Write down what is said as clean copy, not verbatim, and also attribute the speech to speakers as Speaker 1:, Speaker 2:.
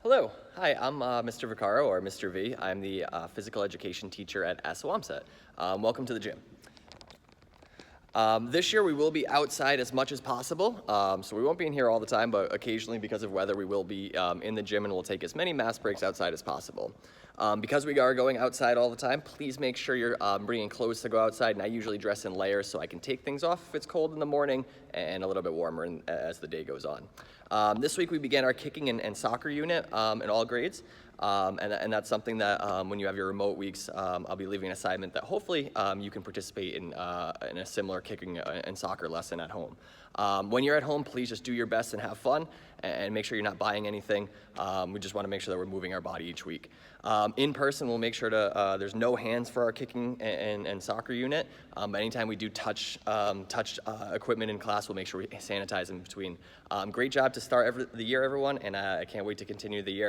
Speaker 1: Hello, hi, I'm Mr. Vaccaro, or Mr. V. I'm the physical education teacher at Assawamsett. Welcome to the gym. This year we will be outside as much as possible, so we won't be in here all the time, but occasionally because of weather we will be in the gym, and we'll take as many mass breaks outside as possible. Because we are going outside all the time, please make sure you're bringing clothes to go outside, and I usually dress in layers so I can take things off if it's cold in the morning and a little bit warmer as the day goes on. This week we began our kicking and soccer unit in all grades, and that's something that when you have your remote weeks, I'll be leaving an assignment that hopefully you can participate in a similar kicking and soccer lesson at home. When you're at home, please just do your best and have fun, and make sure you're not buying anything. We just want to make sure that we're moving our body each week. In person, we'll make sure there's no hands for our kicking and soccer unit. Anytime we do touch equipment in class, we'll make sure we sanitize in between. Great job to start the year, everyone, and I can't wait to continue the year.